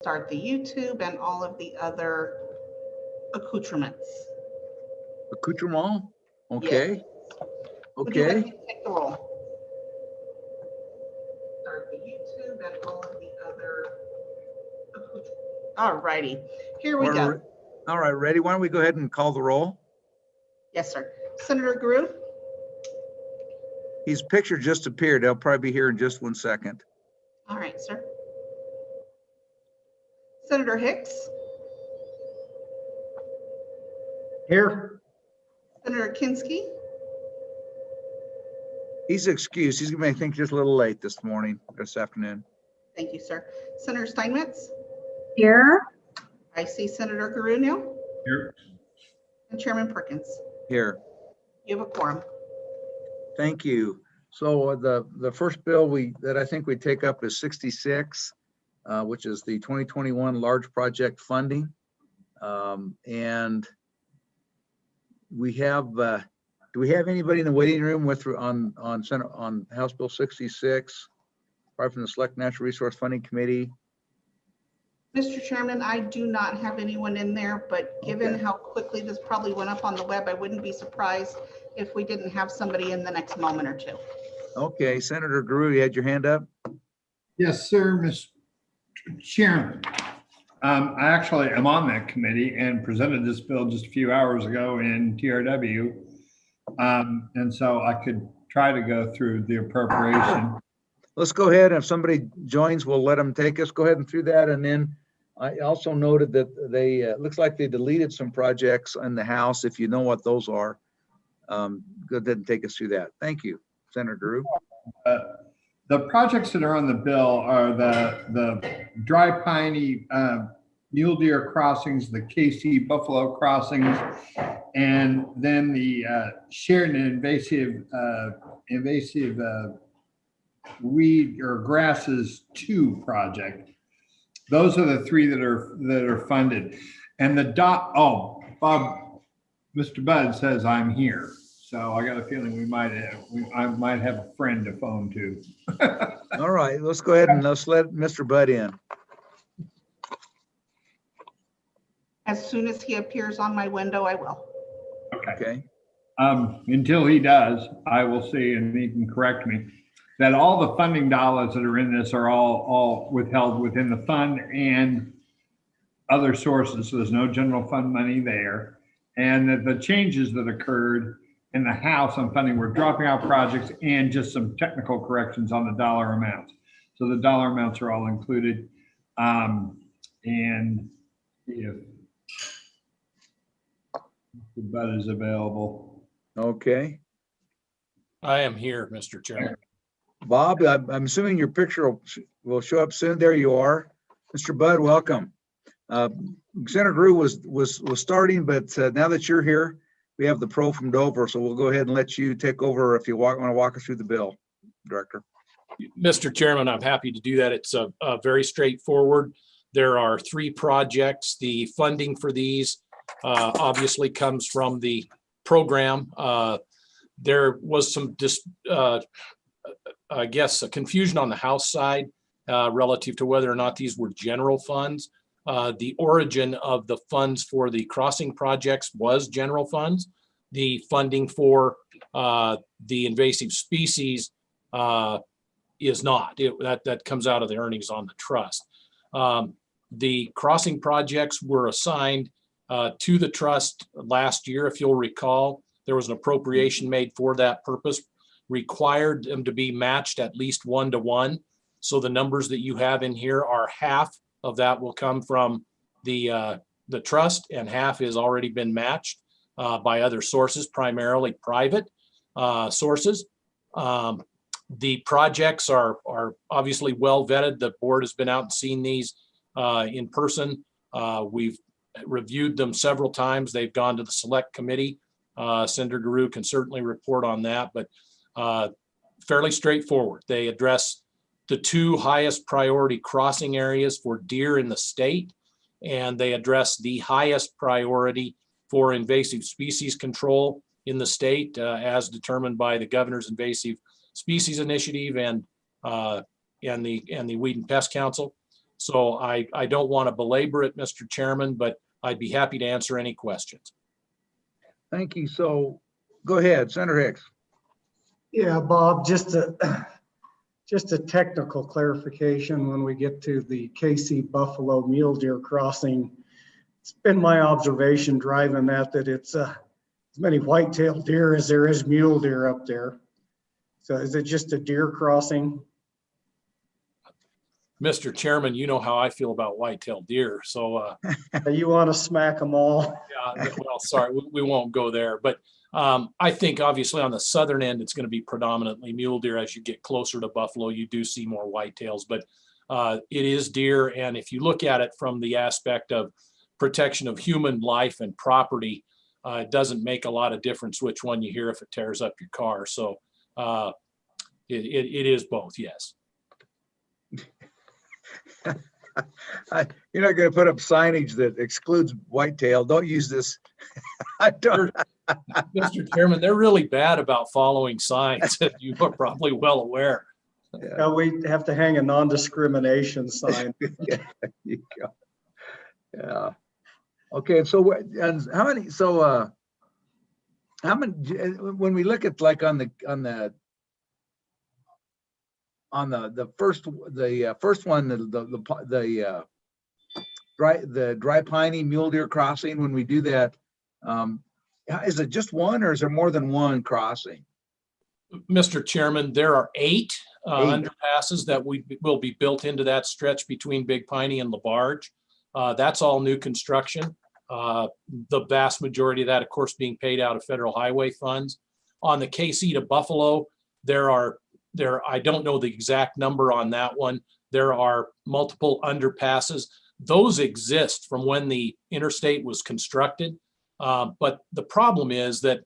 start the YouTube and all of the other accoutrements. Accoutrement? Okay. Yes. Would you like Okay. me to take the roll? Start the YouTube and all of the other accoutrements. All righty, here we go. All right, ready? Why don't we go ahead and call the roll? Yes, sir. Senator Grew, His picture just appeared. They'll probably be here in just 1 second. all right, sir. Senator Hicks, Here. Senator Kinski, He's excused. He's gonna be, I think, just a little late this afternoon. thank you, sir. Senator Steinmetz, Here. I see Senator Grew now, Here. and Chairman Perkins. Here. You have a quorum. Thank you. So the first bill that I think we take up is 66, which is the 2021 large project funding. And we have, do we have anybody in the waiting room on House Bill 66, apart from the Select Natural Resource Funding Committee? Mr. Chairman, I do not have anyone in there, but given how quickly this probably went up on the web, I wouldn't be surprised if we didn't have somebody in the next moment or two. Okay, Senator Grew, you had your hand up? Yes, sir, Mr. Chairman. I actually am on that committee and presented this bill just a few hours ago in TRW. And so I could try to go through the appropriation. Let's go ahead. If somebody joins, we'll let them take us. Go ahead and through that. And then I also noted that they, looks like they deleted some projects in the House, if you know what those are. Go ahead and take us through that. Thank you, Senator Drew. The projects that are on the bill are the Dry Piney Mule Deer crossings, the KC Buffalo crossings, and then the shared and invasive weed or grasses 2 project. Those are the 3 that are funded. And Bob, Mr. Bud says I'm here. So I got a feeling I might have a friend to phone to. All right, let's go ahead and let's let Mr. Bud in. As soon as he appears on my window, I will. Okay. Until he does, I will see, and he can correct me, that all the funding dollars that are in this are all withheld within the fund and other sources. So there's no general fund money there. And that the changes that occurred in the House on funding were dropping out projects and just some technical corrections on the dollar amounts. So the dollar amounts are all included. And if Mr. Bud is available. Okay. I am here, Mr. Chairman. Bob, I'm assuming your picture will show up soon. There you are. Mr. Bud, welcome. Senator Drew was starting, but now that you're here, we have the pro from Dover, so we'll go ahead and let you take over if you want to walk us through the bill, Director. Mr. Chairman, I'm happy to do that. It's very straightforward. There are 3 projects. The funding for these obviously comes from the program. There was some I guess a confusion on the House side relative to whether or not these were general funds. The origin of the funds for the crossing projects was general funds. The funding for the invasive species is not. That comes out of the earnings on the trust. The crossing projects were assigned to the trust last year. If you'll recall, there was an appropriation made for that purpose, required them to be matched at least 1-to-1. So the numbers that you have in here are half of that will come from the trust, and half has already been matched by other sources, primarily private sources. The projects are obviously well vetted. The board has been out and seen these in person. We've reviewed them several times. They've gone to the select committee. Senator Guru can certainly report on that, but fairly straightforward. They address the 2 highest priority crossing areas for deer in the state, and they address the highest priority for invasive species control in the state as determined by the Governor's Invasive Species Initiative and the Weed and Pest Council. So I don't want to belabor it, Mr. Chairman, but I'd be happy to answer any questions. Thank you. So go ahead, Senator Hicks. Yeah, Bob, just a technical clarification when we get to the KC Buffalo Mule Deer Crossing. It's been my observation driving that it's as many white-tailed deer as there is mule deer up there. So is it just a deer crossing? Mr. Chairman, you know how I feel about white-tailed deer, so You want to smack them all? yeah, well, sorry, we won't go there, but I think obviously on the southern end, it's going to be predominantly mule deer. As you get closer to Buffalo, you do see more whitetails, but it is deer. And if you look at it from the aspect of protection of human life and property, it doesn't make a lot of difference which one you hear if it tears up your car. So it is both, yes. You're not going to put up signage that excludes whitetail. Don't use this. I don't. Mr. Chairman, they're really bad about following signs. You are probably well aware. Yeah, We have to hang a non-discrimination sign. there you go. Yeah. Okay. So and how many? So how many? When we look at like on the first one, the dry piney mule deer crossing, when we do that, is it just one or is there more than one crossing? Mr. Chairman, there are eight Eight. underpasses that will be built into that stretch between Big Piney and LaBarge. That's all new construction. The vast majority of that, of course, being paid out of federal highway funds. On the KC to Buffalo, I don't know the exact number on that one. There are multiple underpasses. Those exist from when the interstate was constructed. But the problem is that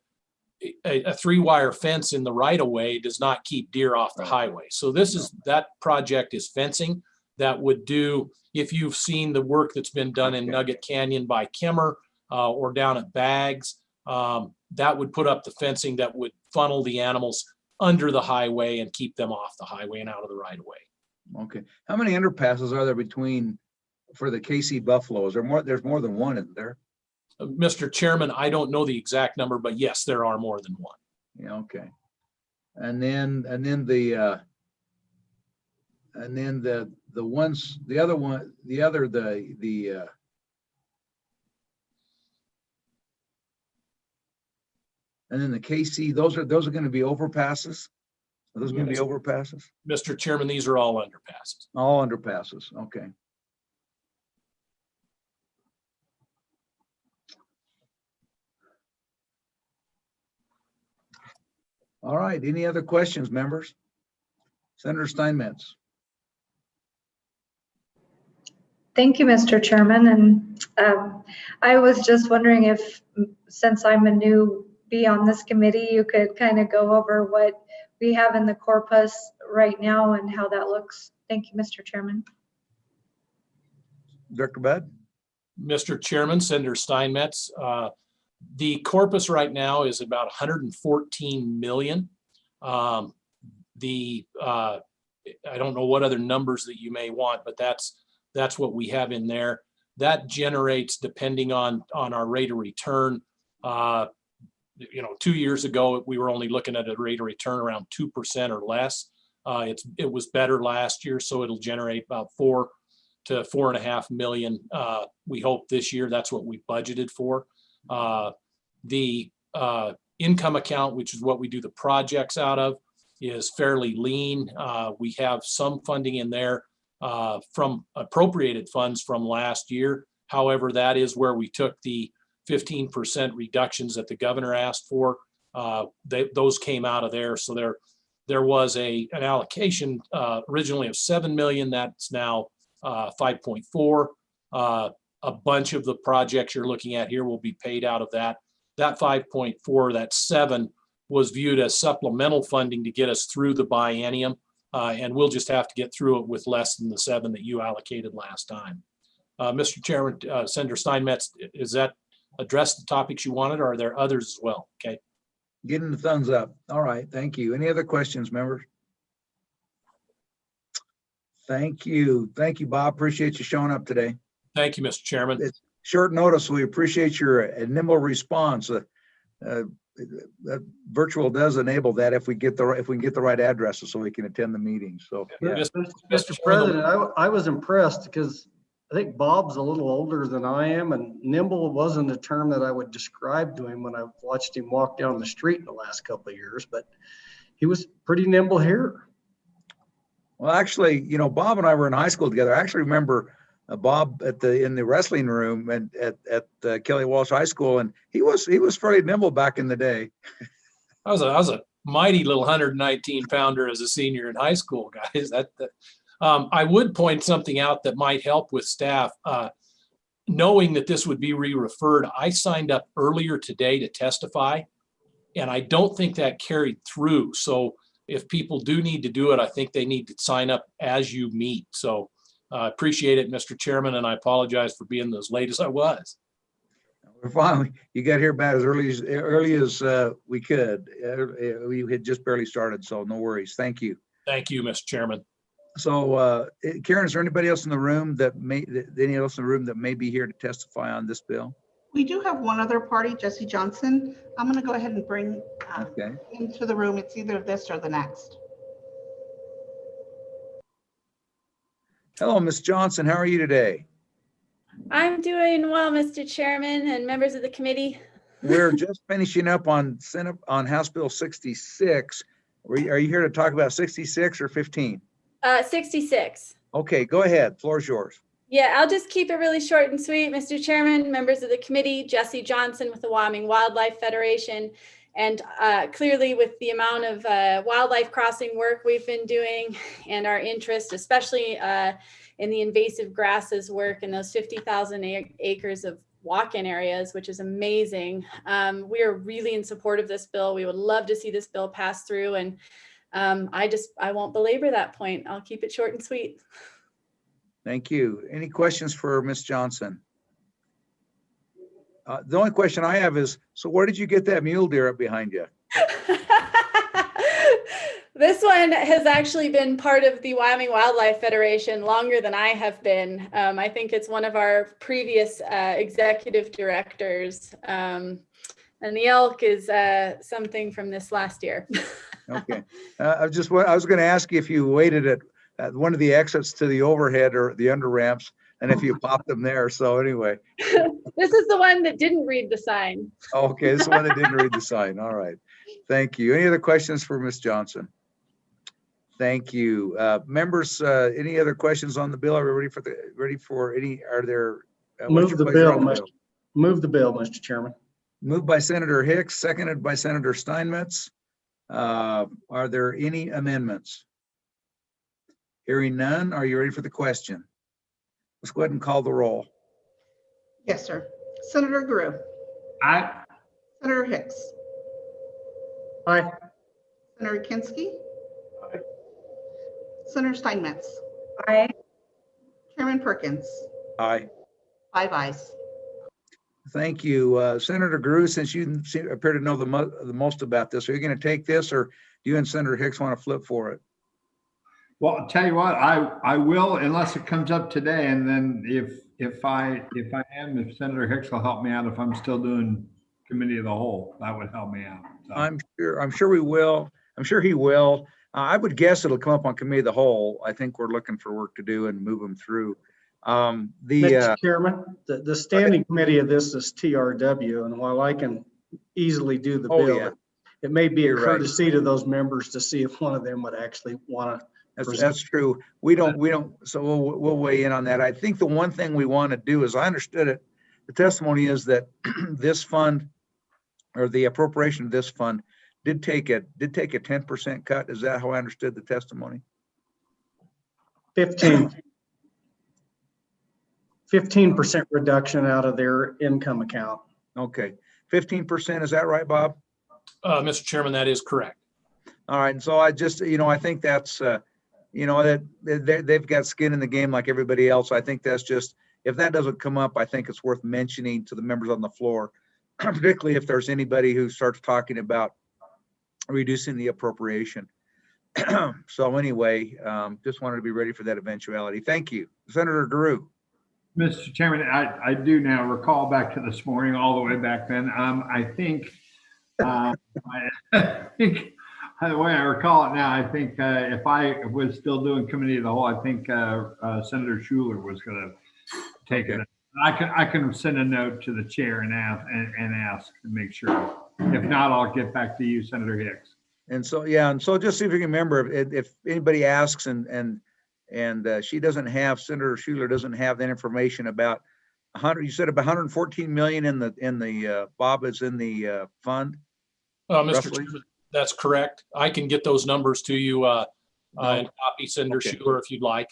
a three-wire fence in the right-of-way does not keep deer off the highway. So that project is fencing that would do, if you've seen the work that's been done in Nugget Canyon by Kimmer or down at Baggs, that would put up the fencing that would funnel the animals under the highway and keep them off the highway and out of the right-of-way. Okay. How many underpasses are there for the KC Buffalo? Is there more? There's more than one, isn't there? Mr. Chairman, I don't know the exact number, but yes, there are more than one. Yeah. Okay. And then the KC, those are going to be overpasses. Are those going to be overpasses? Mr. Chairman, these are all underpasses. All underpasses. Okay. All right. Any other questions, members? Senator Steinmetz. Thank you, Mr. Chairman. And I was just wondering if, since I'm a newbie on this committee, you could kind of go over what we have in the corpus right now and how that looks. Thank you, Mr. Chairman. Director Budd. Mr. Chairman, Senator Steinmetz, the corpus right now is about 114 million. I don't know what other numbers that you may want, but that's what we have in there. That generates, depending on our rate of return. 2 years ago, we were only looking at a rate of return around 2% or less. It was better last year, so it'll generate about 4 to 4.5 million. We hope this year. That's what we budgeted for. The income account, which is what we do the projects out of, is fairly lean. We have some funding in there from appropriated funds from last year. However, that is where we took the 15% reductions that the governor asked for. Those came out of there. So there was an allocation originally of 7 million. That's now 5.4. A bunch of the projects you're looking at here will be paid out of that. That 5.4, that 7 was viewed as supplemental funding to get us through the biennium. And we'll just have to get through it with less than the 7 that you allocated last time. Mr. Chairman, Senator Steinmetz, is that address the topics you wanted, or are there others as well? Okay. Getting the thumbs up. All right. Thank you. Any other questions, members? Thank you. Thank you, Bob. Appreciate you showing up today. Thank you, Mr. Chairman. It's short notice. We appreciate your nimble response. That virtual does enable that if we can get the right addresses so we can attend the meeting. So yeah. Mr. President, I was impressed because I think Bob's a little older than I am, and nimble wasn't a term that I would describe to him when I watched him walk down the street in the last couple of years, but he was pretty nimble here. Well, actually, Bob and I were in high school together. I actually remember Bob in the wrestling room and at Kelly Walsh High School, and he was fairly nimble back in the day. I was a mighty little 119 pounder as a senior in high school, guys. I would point something out that might help with staff. Knowing that this would be re-referred, I signed up earlier today to testify, and I don't think that carried through. So if people do need to do it, I think they need to sign up as you meet. So I appreciate it, Mr. Chairman, and I apologize for being as late as I was. We're fine. You got here about as early as we could. We had just barely started, so no worries. Thank you. Thank you, Mr. Chairman. So, Karen, is there anybody else in the room that may be here to testify on this bill? We do have one other party, Jesse Johnson. I'm going to go ahead and bring into the room. It's either this or the next. Hello, Ms. Johnson. How are you today? I'm doing well, Mr. Chairman and members of the committee. We're just finishing up on House Bill 66. Are you here to talk about 66 or 15? 66. Okay, go ahead. Floor is yours. Yeah, I'll just keep it really short and sweet, Mr. Chairman, members of the committee. Jesse Johnson with the Wyoming Wildlife Federation. And clearly with the amount of wildlife crossing work we've been doing and our interest, especially in the invasive grasses work and those 50,000 acres of walk-in areas, which is amazing. We are really in support of this bill. We would love to see this bill pass through. And I won't belabor that point. I'll keep it short and sweet. Thank you. Any questions for Ms. Johnson? The only question I have is, so where did you get that mule deer up behind you? This one has actually been part of the Wyoming Wildlife Federation longer than I have been. I think it's one of our previous executive directors. And the elk is something from this last year. Okay. I was going to ask you if you waited at one of the exits to the overhead or the under ramps, and if you popped them there. So anyway. This is the one that didn't read the sign. Okay, this is the one that didn't read the sign. All right. Thank you. Any other questions for Ms. Johnson? Thank you. Members, any other questions on the bill? Are we ready for any, are there? Move the bill, Mr. Chairman. Moved by Senator Hicks, seconded by Senator Steinmetz. Are there any amendments? Hearing none, are you ready for the question? Let's go ahead and call the roll. Yes, sir. Senator Grew. Aye. Senator Hicks. Aye. Senator Kinski. Aye. Senator Steinmetz. Aye. Chairman Perkins. Aye. 5 ayes. Thank you. Senator Grew, since you appear to know the most about this, are you going to take this, or do you and Senator Hicks want to flip for it? Well, I'll tell you what, I will, unless it comes up today, and then if Senator Hicks will help me out, if I'm still doing committee of the whole, that would help me out. So. I'm sure we will. I'm sure he will. I would guess it'll come up on committee of the whole. I think we're looking for work to do and move them through. Mr. Chairman, the standing committee of this is TRW, and while I can easily do the bill, it may be a courtesy to those members to see if one of them would actually want to. That's true. We don't. So we'll weigh in on that. I think the one thing we want to do, as I understood it, the testimony is that this fund, or the appropriation of this fund, did take a 10% cut. Is that how I understood the testimony? 15% reduction out of their income account. Okay, 15%. Is that right, Bob? Mr. Chairman, that is correct. All right. And so I just, I think that's, that they've got skin in the game like everybody else. I think that's just, if that doesn't come up, I think it's worth mentioning to the members on the floor, particularly if there's anybody who starts talking about reducing the appropriation. So anyway, just wanted to be ready for that eventuality. Thank you. Senator Drew. Mr. Chairman, I do now recall back to this morning, all the way back then. I think, I think, the way I recall it now, I think if I was still doing committee of the whole, I think Senator Schuler was going to take it. I can send a note to the chair and ask to make sure. If not, I'll get back to you, Senator Hicks. And so, yeah, and so just see if you can remember, if anybody asks and she doesn't have, Senator Schuler doesn't have that information about 100, you said about 114 million in the Bob is in the fund? Mr. Roughly? Chairman, that's correct. I can get those numbers to you and copy Senator Okay. Schuler if you'd like.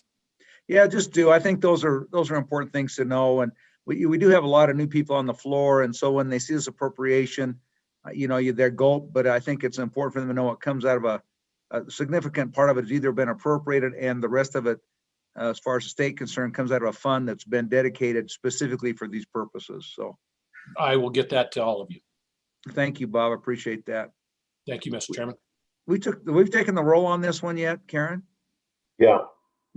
Yeah, just do. I think those are important things to know. And we do have a lot of new people on the floor. And so when they see this appropriation, their goal, but I think it's important for them to know it comes out of a significant part of it has either been appropriated and the rest of it, as far as the state concerned, comes out of a fund that's been dedicated specifically for these purposes. So I will get that to all of you. thank you, Bob. Appreciate that. Thank you, Mr. Chairman. We've taken the roll on this one yet, Karen? Yeah,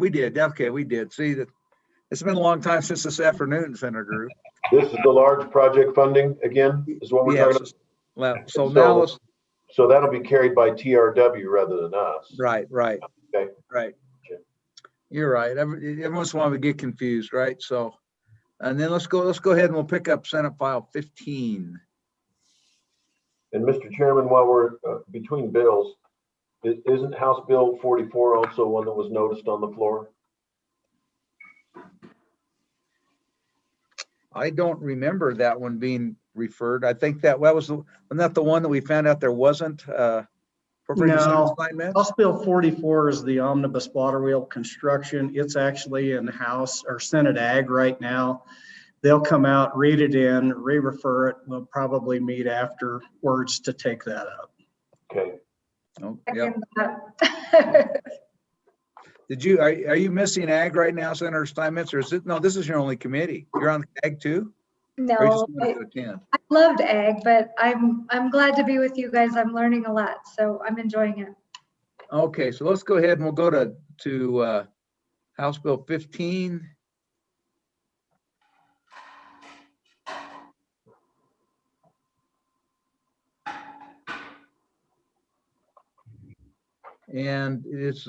We did. Okay, we did. See that it's been a long time since this afternoon, Senator Drew. this is the large project funding again, is what we're talking about. Well, so now let's, So that'll be carried by TRW rather than us. right. Okay. Right. You're right. Every once in a while we get confused, right? So, and then let's go ahead and we'll pick up Senate File 15. And Mr. Chairman, while we're between bills, isn't House Bill 44 also one that was noticed on the floor? I don't remember that one being referred. I think wasn't that the one that we found out there wasn't appropriated No. assignment? House Bill 44 is the omnibus water wheel construction. It's actually in House or Senate Ag right now. They'll come out, read it in, re-refer it. We'll probably meet afterwards to take that up. Okay. Oh, yeah. Second that. Are you missing Ag right now, Senator Steinmetz, or is it, no, this is your only committee. You're on Ag too? Or you No, just wanted to attend? I loved ag, but I'm glad to be with you guys. I'm learning a lot, so I'm enjoying it. Okay, so let's go ahead and we'll go to House Bill 15. And is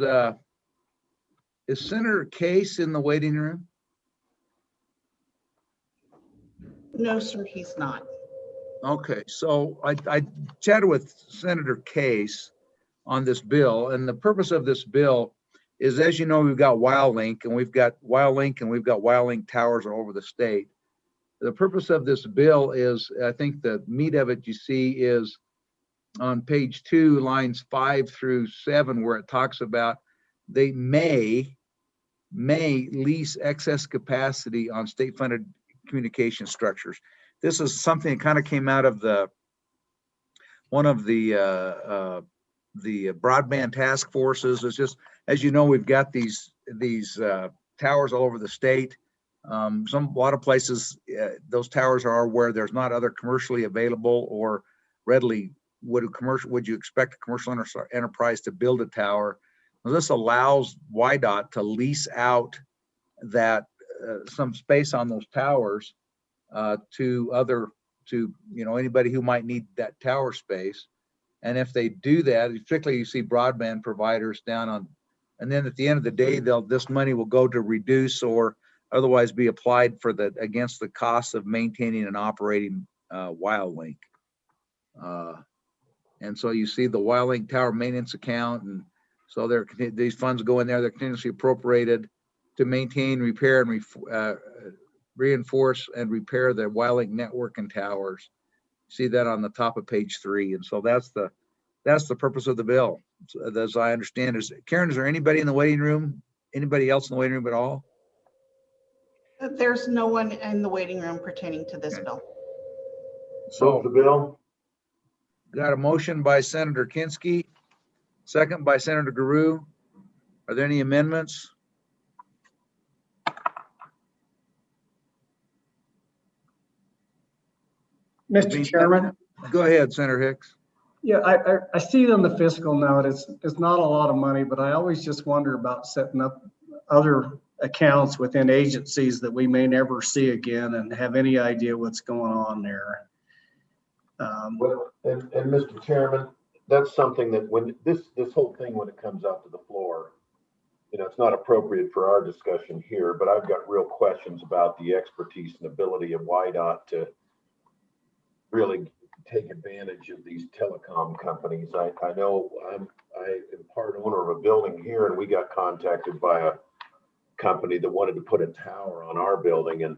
Senator Case in the waiting room? No, sir, he's not. Okay, so I chatted with Senator Case on this bill, and the purpose of this bill is, as you know, we've got WildLink and we've got WildLink towers all over the state. The purpose of this bill is, I think the meat of it you see is on page 2, lines 5 through 7, where it talks about they may lease excess capacity on state-funded communication structures. This is something that kind of came out of one of the broadband task forces. It's just, as you know, we've got these towers all over the state. A lot of places, those towers are where there's not other commercially available or readily would you expect a commercial enterprise to build a tower. Well, this allows WYDOT to lease out that some space on those towers to anybody who might need that tower space. And if they do that, particularly you see broadband providers down on, and then at the end of the day, this money will go to reduce or otherwise be applied against the cost of maintaining and operating WildLink. And so you see the WildLink tower maintenance account, and so these funds go in there. They're continuously appropriated to maintain, repair, and reinforce and repair the WildLink network and towers. See that on the top of page 3, and so that's the purpose of the bill, as I understand. Karen, is there anybody in the waiting room? Anybody else in the waiting room at all? There's no one in the waiting room pertaining to this bill. So the bill. Got a motion by Senator Kinski, second by Senator Guru. Are there any amendments? Mr. Chairman, Go ahead, Senator Hicks. Yeah, I see it on the fiscal note. It's not a lot of money, but I always just wonder about setting up other accounts within agencies that we may never see again and have any idea what's going on there. Well, and Mr. Chairman, that's something that when this whole thing, when it comes out to the floor, you know, it's not appropriate for our discussion here, but I've got real questions about the expertise and ability of YDOT to really take advantage of these telecom companies. I know I am part owner of a building here, and we got contacted by a company that wanted to put a tower on our building, and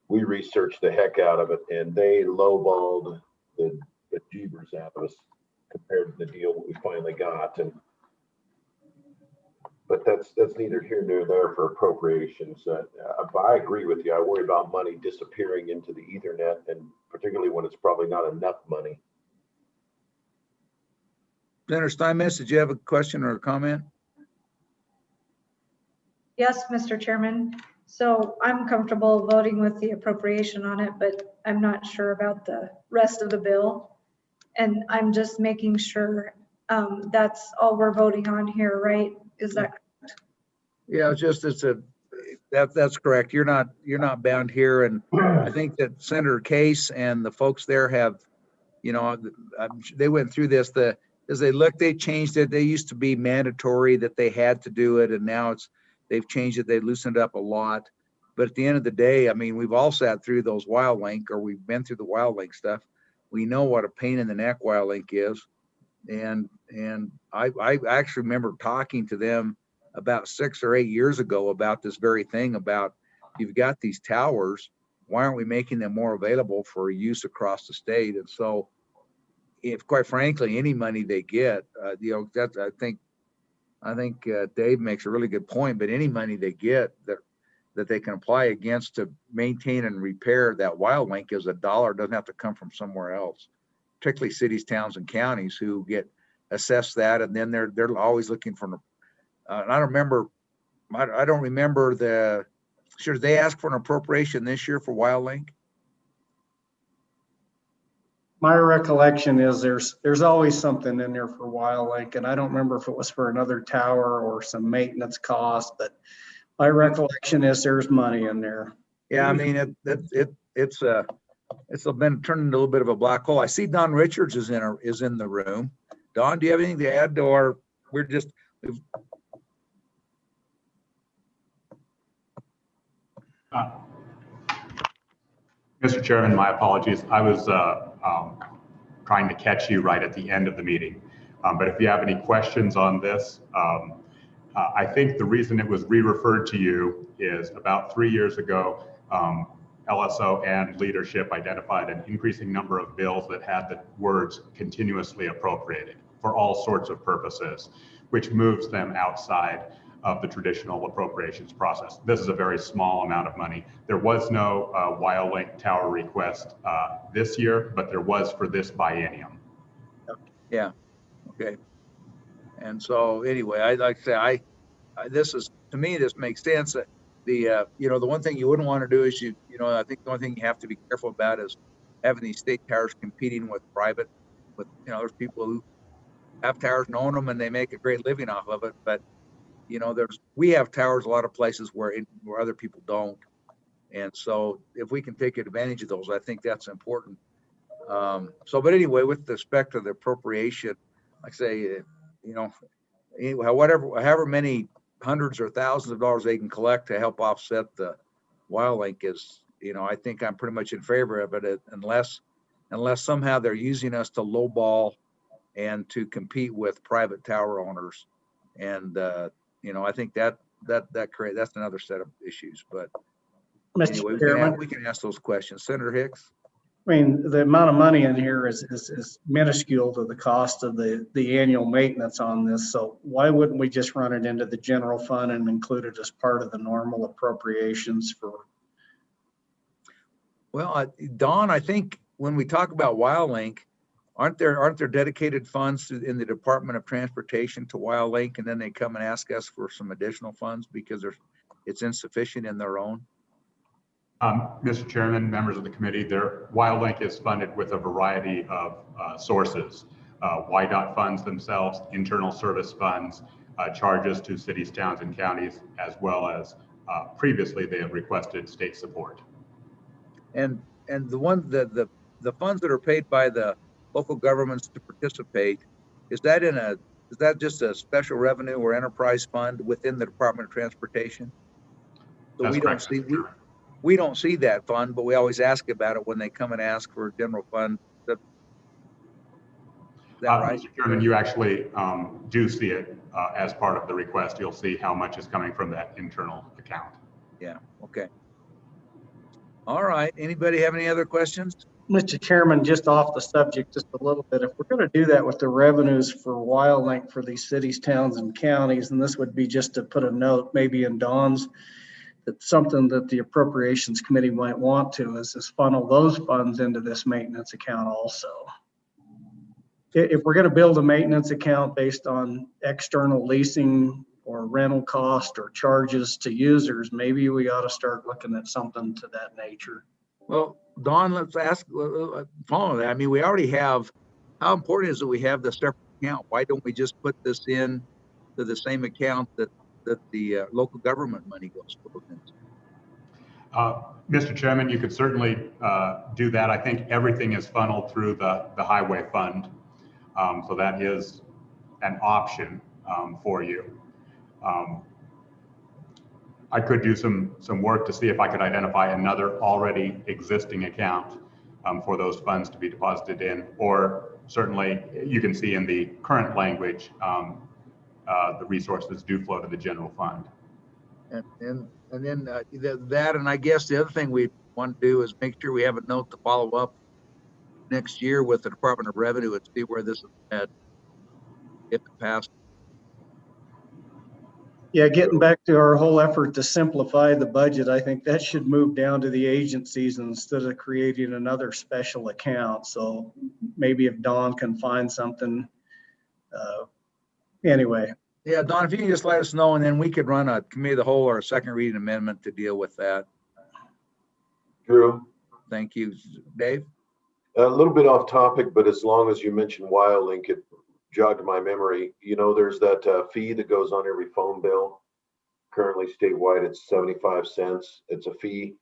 we researched the heck out of it, and they lowballed the jeebers out of us compared to the deal that we finally got. But that's neither here nor there for appropriations. I agree with you. I worry about money disappearing into the Ethernet, and particularly when it's probably not enough money. Senator Steinmetz, did you have a question or a comment? Yes, Mr. Chairman. So I'm comfortable voting with the appropriation on it, but I'm not sure about the rest of the bill. And I'm just making sure that's all we're voting on here, right? Is that correct? Yeah, that's correct. You're not bound here. And I think that Senator Case and the folks there have, you know, they went through this, as they changed it. They used to be mandatory that they had to do it. And now they've changed it. They loosened it up a lot. But at the end of the day, I mean, we've all sat through those WildLink, or we've been through the WildLink stuff. We know what a pain in the neck WildLink is. And I actually remember talking to them about 6 or 8 years ago about this very thing, about you've got these towers, why aren't we making them more available for use across the state? And so, if quite frankly, any money they get, you know, that's, I think Dave makes a really good point, but any money they get that they can apply against to maintain and repair that WildLink is $1, doesn't have to come from somewhere else, particularly cities, towns, and counties who get assessed that, and then they're always looking for. And I don't remember should they ask for an appropriation this year for WildLink? My recollection is there's always something in there for WildLink, and I don't remember if it was for another tower or some maintenance cost, but my recollection is there's money in there. Yeah, I mean, it's been turned into a little bit of a black hole. I see Don Richards is in the room. Don, do you have anything to add, or we're just? Mr. Chairman, my apologies. I was trying to catch you right at the end of the meeting. But if you have any questions on this, I think the reason it was re-referred to you is about 3 years ago, LSO and leadership identified an increasing number of bills that had the words continuously appropriated for all sorts of purposes, which moves them outside of the traditional appropriations process. This is a very small amount of money. There was no WildLink tower request this year, but there was for this biennium. Yeah, okay. And so anyway, I'd like to say, to me, this makes sense. The one thing you wouldn't want to do is I think the only thing you have to be careful about is having these state towers competing with private, there's people who have towers and own them and they make a great living off of it. But, we have towers a lot of places where other people don't. And so if we can take advantage of those, I think that's important. But anyway, with respect to the appropriation, like I say, however many hundreds or thousands of dollars they can collect to help offset the WildLink is, I think I'm pretty much in favor of it, unless somehow they're using us to lowball and to compete with private tower owners. And, I think that's another set of issues. But anyway, we can ask those questions. Senator Hicks? I mean, the amount of money in here is minuscule to the cost of the annual maintenance on this. So why wouldn't we just run it into the general fund and include it as part of the normal appropriations for? Well, Don, I think when we talk about WildLink, aren't there dedicated funds in the Department of Transportation to WildLink, and then they come and ask us for some additional funds because it's insufficient in their own? Mr. Chairman, members of the committee, WildLink is funded with a variety of sources. YDOT funds themselves, internal service funds, charges to cities, towns, and counties, as well as previously they have requested state support. And the funds that are paid by the local governments to participate, is that just a special revenue or enterprise fund within the Department of Transportation? So That's we don't correct, see, Mr. Chairman. we don't see that fund, but we always ask about it when they come and ask for a general fund. Is that right? Mr. Chairman, you actually do see it as part of the request. You'll see how much is coming from that internal account. Yeah, okay. All right, anybody have any other questions? Mr. Chairman, just off the subject just a little bit, if we're going to do that with the revenues for WildLink for these cities, towns, and counties, and this would be just to put a note maybe in Dawn's, that's something that the Appropriations Committee might want to is funnel those funds into this maintenance account also. If we're going to build a maintenance account based on external leasing or rental cost or charges to users, maybe we ought to start looking at something to that nature. Well, Dawn, let's ask, follow that. I mean, we already have, how important is it we have the separate account? Why don't we just put this in to the same account that the local government money goes into? Mr. Chairman, you could certainly do that. I think everything is funneled through the highway fund. So that is an option for you. I could do some work to see if I could identify another already existing account for those funds to be deposited in, or certainly you can see in the current language, the resources do flow to the general fund. And then that, and I guess the other thing we want to do is make sure we have a note to follow up next year with the Department of Revenue and see where this is at, if it passed. Yeah, getting back to our whole effort to simplify the budget, I think that should move down to the agencies instead of creating another special account. So maybe if Dawn can find something, anyway. Yeah, Don, if you can just let us know, and then we could run a committee of the whole or a second reading amendment to deal with that. Drew, Thank you. Dave? a little bit off topic, but as long as you mentioned WildLink, it jogged my memory. You know, there's that fee that goes on every phone bill. Currently statewide, it's 75 cents. It's a fee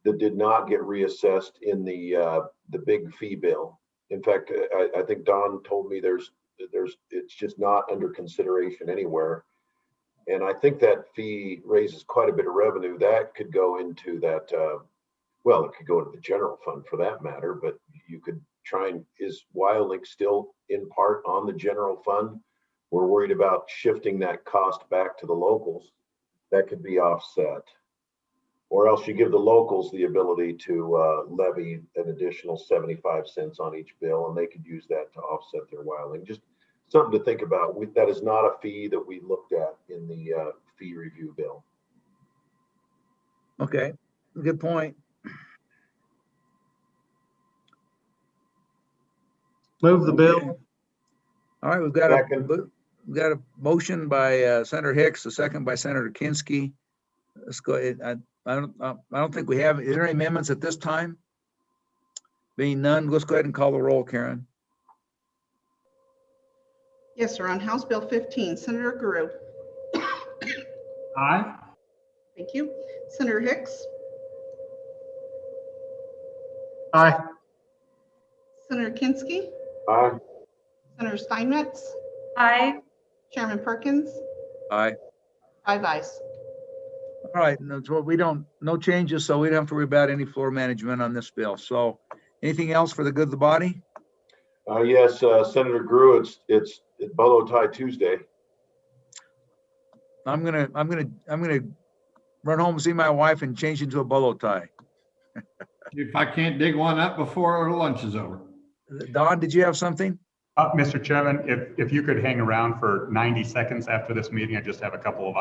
that did not get reassessed in the big fee bill. In fact, I think Don told me it's just not under consideration anywhere. And I think that fee raises quite a bit of revenue. That could go into that, well, it could go into the general fund for that matter, but you could try and, is WildLink still in part on the general fund? We're worried about shifting that cost back to the locals. That could be offset. Or else you give the locals the ability to levy an additional 75 cents on each bill, and they could use that to offset their WildLink. Just something to think about. That is not a fee that we looked at in the fee review bill. Okay, good point. Move the bill. Okay. All right, we've got a motion by Senator Hicks, a second by Senator Kinski. Let's go ahead. I don't think we have. Is there any amendments at this time? Being none, let's go ahead and call the roll, Karen. Yes, sir. On House Bill 15, Senator Guru. Aye. Thank you. Senator Hicks, Aye. Senator Kinski, Aye. Senator Steinmetz, Aye. Chairman Perkins, Aye. 5 ayes. All right, no changes, so we don't have to worry about any floor management on this bill. So anything else for the good of the body? Yes, Senator Grew, it's Bolo Tie Tuesday. I'm gonna run home and see my wife and change into a bolo tie. If I can't dig one up before lunch is over. Don, did you have something? Mr. Chairman, if you could hang around for 90 seconds after this meeting, I just have a couple of